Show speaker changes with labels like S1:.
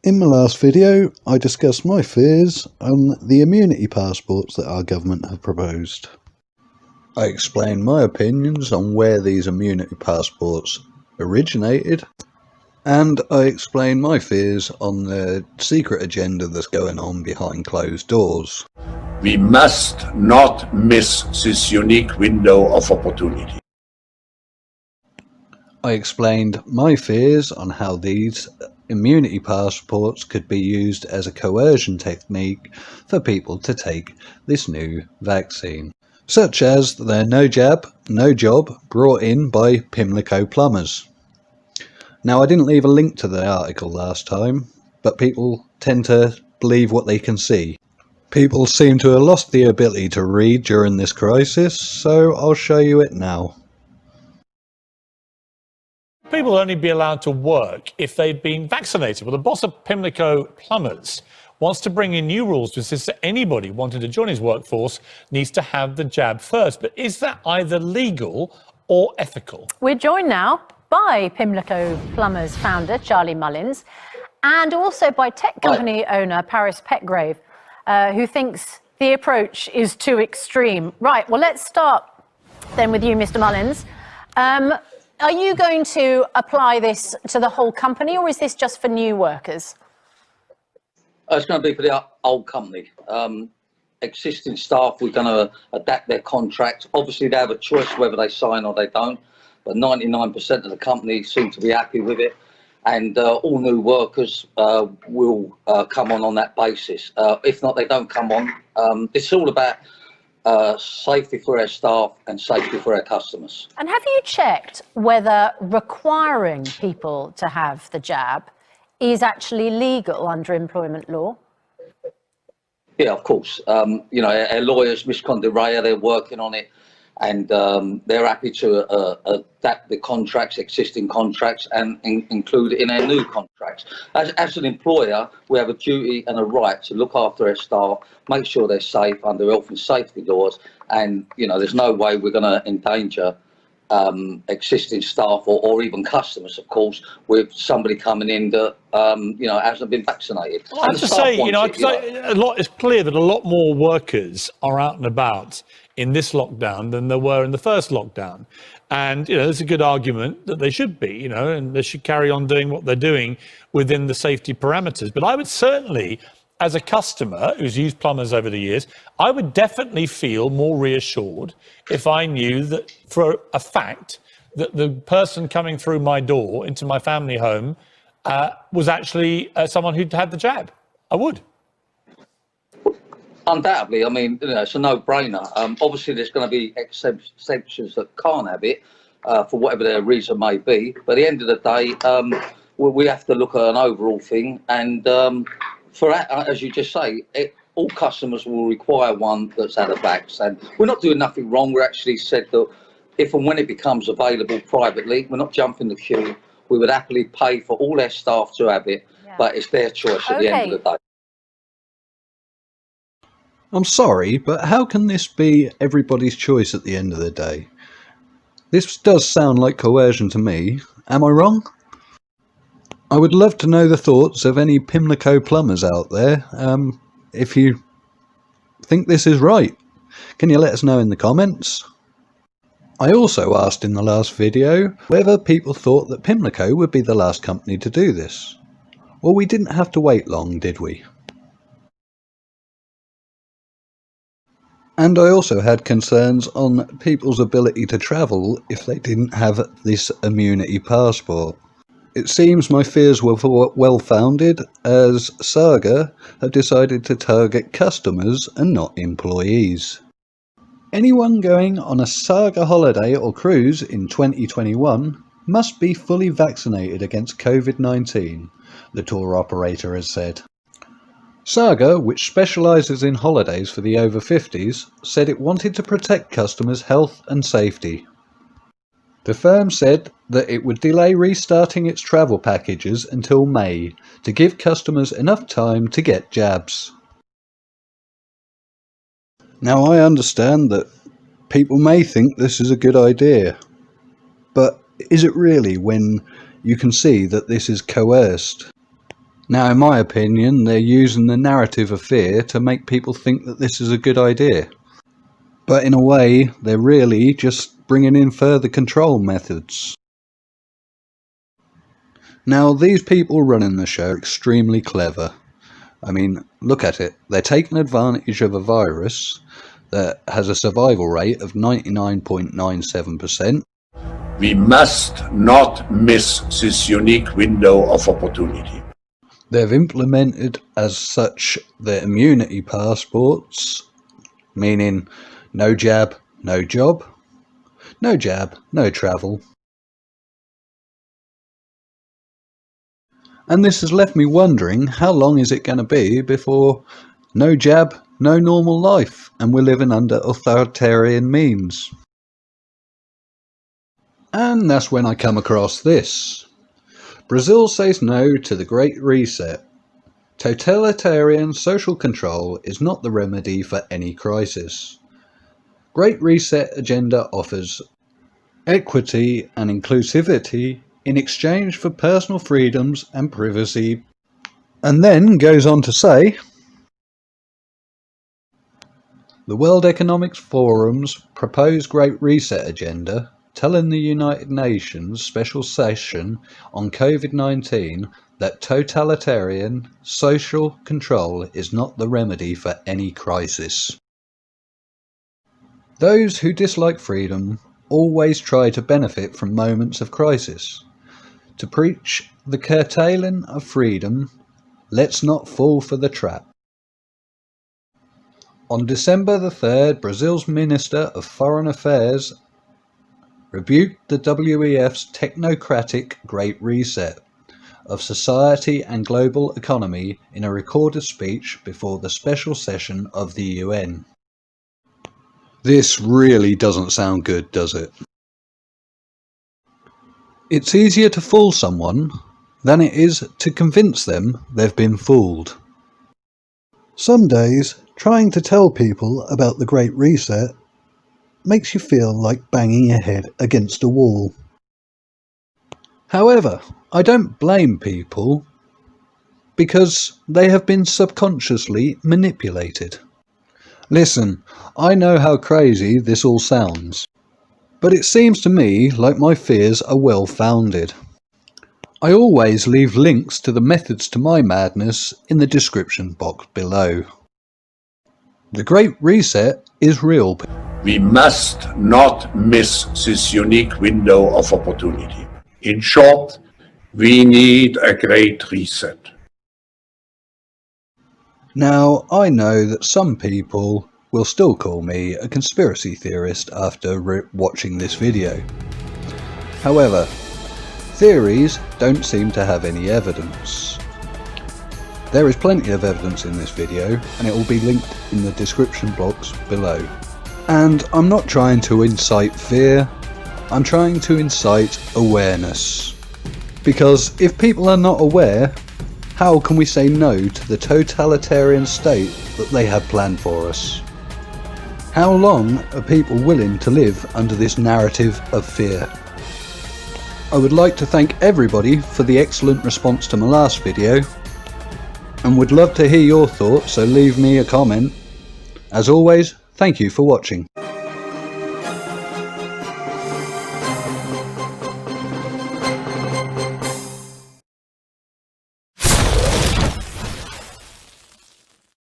S1: In my last video, I discussed my fears on the immunity passports that our government have proposed. I explained my opinions on where these immunity passports originated, and I explained my fears on the secret agenda that's going on behind closed doors.
S2: We must not miss this unique window of opportunity.
S1: I explained my fears on how these immunity passports could be used as a coercion technique for people to take this new vaccine, such as the no jab, no job brought in by Pimlico plumbers. Now, I didn't leave a link to the article last time, but people tend to believe what they can see. People seem to have lost the ability to read during this crisis, so I'll show you it now.
S3: People will only be allowed to work if they've been vaccinated. Well, the boss of Pimlico Plumbers wants to bring in new rules to insist that anybody wanting to join his workforce needs to have the jab first. But is that either legal or ethical?
S4: We're joined now by Pimlico Plumbers founder Charlie Mullins and also by tech company owner Paris Petgrave, who thinks the approach is too extreme. Right, well, let's start then with you, Mr. Mullins. Are you going to apply this to the whole company, or is this just for new workers?
S5: It's going to be for the whole company. Existing staff, we're going to adapt their contracts. Obviously, they have a choice whether they sign or they don't, but 99% of the company seem to be happy with it. And all new workers will come on that basis. If not, they don't come on. It's all about safety for our staff and safety for our customers.
S4: And have you checked whether requiring people to have the jab is actually legal under employment law?
S5: Yeah, of course. You know, our lawyers, Miss Conde-Rea, they're working on it, and they're happy to adapt the contracts, existing contracts, and include it in our new contracts. As an employer, we have a duty and a right to look after our staff, make sure they're safe under health and safety laws, and you know, there's no way we're going to endanger existing staff or even customers, of course, with somebody coming in that you know, hasn't been vaccinated.
S3: Well, I have to say, it's clear that a lot more workers are out and about in this lockdown than there were in the first lockdown. And, you know, there's a good argument that they should be, you know, and they should carry on doing what they're doing within the safety parameters. But I would certainly, as a customer who's used plumbers over the years, I would definitely feel more reassured if I knew that for a fact that the person coming through my door into my family home was actually someone who'd had the jab. I would.
S5: Undoubtedly, I mean, you know, it's a no-brainer. Obviously, there's going to be exceptions that can't have it for whatever their reason may be. But at the end of the day, we have to look at an overall thing. And for that, as you just say, all customers will require one that's had a vax. And we're not doing nothing wrong. We actually said that if and when it becomes available privately, we're not jumping the queue. We would happily pay for all their staff to have it, but it's their choice at the end of the day.
S1: I'm sorry, but how can this be everybody's choice at the end of the day? This does sound like coercion to me. Am I wrong? I would love to know the thoughts of any Pimlico plumbers out there. If you think this is right, can you let us know in the comments? I also asked in the last video whether people thought that Pimlico would be the last company to do this. Well, we didn't have to wait long, did we? And I also had concerns on people's ability to travel if they didn't have this immunity passport. It seems my fears were well founded, as SAGA have decided to target customers and not employees. Anyone going on a SAGA holiday or cruise in 2021 must be fully vaccinated against COVID-19, the tour operator has said. SAGA, which specialises in holidays for the over 50s, said it wanted to protect customers' health and safety. The firm said that it would delay restarting its travel packages until May to give customers enough time to get jabs. Now, I understand that people may think this is a good idea, but is it really when you can see that this is coerced? Now, in my opinion, they're using the narrative of fear to make people think that this is a good idea. But in a way, they're really just bringing in further control methods. Now, these people running the show are extremely clever. I mean, look at it. They're taking advantage of a virus that has a survival rate of 99.97%.
S2: We must not miss this unique window of opportunity.
S1: They've implemented as such their immunity passports, meaning no jab, no job, no jab, no travel. And this has left me wondering, how long is it going to be before no jab, no normal life, and we're living under authoritarian means? And that's when I come across this. Brazil says no to the Great Reset. Totalitarian social control is not the remedy for any crisis. Great Reset agenda offers equity and inclusivity in exchange for personal freedoms and privacy. And then goes on to say, the World Economic Forum's proposed Great Reset agenda, telling the United Nations special session on COVID-19 that totalitarian social control is not the remedy for any crisis. Those who dislike freedom always try to benefit from moments of crisis. To preach the curtailing of freedom, let's not fall for the trap. On December the 3rd, Brazil's Minister of Foreign Affairs rebuked the WEF's technocratic Great Reset of society and global economy in a recorded speech before the special session of the UN. This really doesn't sound good, does it? It's easier to fool someone than it is to convince them they've been fooled. Some days, trying to tell people about the Great Reset makes you feel like banging your head against a wall. However, I don't blame people because they have been subconsciously manipulated. Listen, I know how crazy this all sounds, but it seems to me like my fears are well founded. I always leave links to the methods to my madness in the description box below. The Great Reset is real.
S2: We must not miss this unique window of opportunity. In short, we need a great reset.
S1: Now, I know that some people will still call me a conspiracy theorist after watching this video. However, theories don't seem to have any evidence. There is plenty of evidence in this video, and it will be linked in the description box below. And I'm not trying to incite fear, I'm trying to incite awareness. Because if people are not aware, how can we say no to the totalitarian state that they have planned for us? How long are people willing to live under this narrative of fear? I would like to thank everybody for the excellent response to my last video, and would love to hear your thoughts, so leave me a comment. As always, thank you for watching.